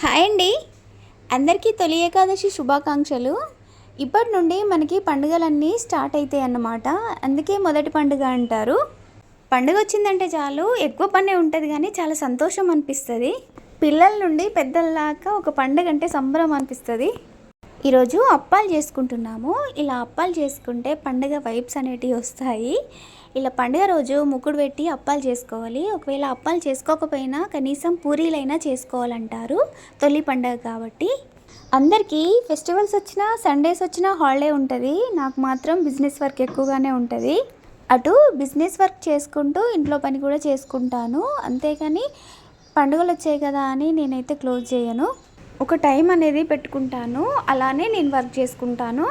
Hi అండి. అందరికీ తొలి ఏకాదశి శుభాకాంక్షలు. ఇప్పటి నుండి మనకి పండుగలన్నీ స్టార్ట్ అవుతాయి అన్నమాట. అందుకే మొదటి పండుగ అంటారు. పండుగ వచ్చిందంటే చాలు ఎక్కువ పనే ఉంటుంది కానీ చాలా సంతోషం అనిపిస్తుంది. పిల్లల నుండి పెద్దల దాకా ఒక పండుగ అంటే సంబరం అనిపిస్తుంది. ఈరోజు అప్పాలు చేసుకుంటున్నాము. ఇలా అప్పాలు చేసుకుంటే పండుగ వైబ్స్ అనేటివి వస్తాయి. ఇలా పండుగ రోజు ముక్కుడు పెట్టి అప్పాలు చేసుకోవాలి. ఒకవేళ అప్పాలు చేసుకోకపోయినా కనీసం పూరీలైనా చేసుకోవాలంటారు, తొలి పండుగ కాబట్టి. అందరికీ ఫెస్టివల్స్ వచ్చినా సండేస్ వచ్చినా హాలిడే ఉంటుంది. నాకు మాత్రం బిజినెస్ వర్క్ ఎక్కువగానే ఉంటుంది. అటు బిజినెస్ వర్క్ చేసుకుంటూ ఇంట్లో పని కూడా చేసుకుంటాను. అంతేకాని పండుగలు వచ్చాయి కదా అని నేనైతే క్లోజ్ చేయను. ఒక టైం అనేది పెట్టుకుంటాను, అలానే నేను వర్క్ చేసుకుంటాను.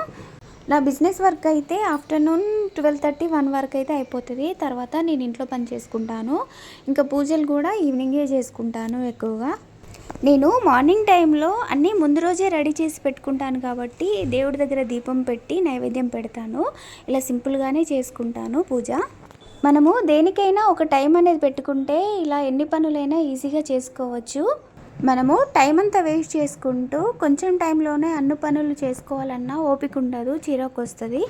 నా బిజినెస్ వర్క్ అయితే ఆఫ్టర్నూన్ 12:30 1 వరకు అయితే అయిపోతుంది. తర్వాత నేను ఇంట్లో పని చేసుకుంటాను. ఇంకా పూజలు కూడా ఈవినింగే చేసుకుంటాను. ఎక్కువగా నేను మార్నింగ్ టైంలో అన్నీ ముందు రోజే రెడీ చేసి పెట్టుకుంటాను కాబట్టి దేవుడి దగ్గర దీపం పెట్టి నైవేద్యం పెడతాను. ఇలా సింపుల్గానే చేసుకుంటాను పూజ. మనము దేనికైనా ఒక టైం అనేది పెట్టుకుంటే ఇలా ఎన్ని పనులైనా ఈజీగా చేసుకోవచ్చు. మనము టైం అంతా వేస్ట్ చేసుకుంటూ కొంచెం టైంలోనే అన్ని పనులు చేసుకోవాలన్నా ఓపిక ఉండదు, చిరాకు వస్తుంది.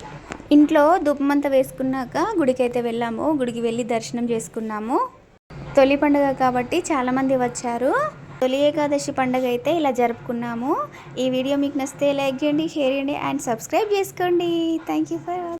ఇంట్లో ధూపమంతా వేసుకున్నాక గుడికి అయితే వెళ్ళాము. గుడికి వెళ్ళి దర్శనం చేసుకున్నాము. తొలి పండుగ కాబట్టి చాలామంది వచ్చారు. తొలి ఏకాదశి పండుగ అయితే ఇలా జరుపుకున్నాము. ఈ వీడియో మీకు నచ్చితే లైక్ చేయండి, షేర్ చేయండి అండ్ సబ్స్క్రైబ్ చేసుకోండి. Thank you for watching.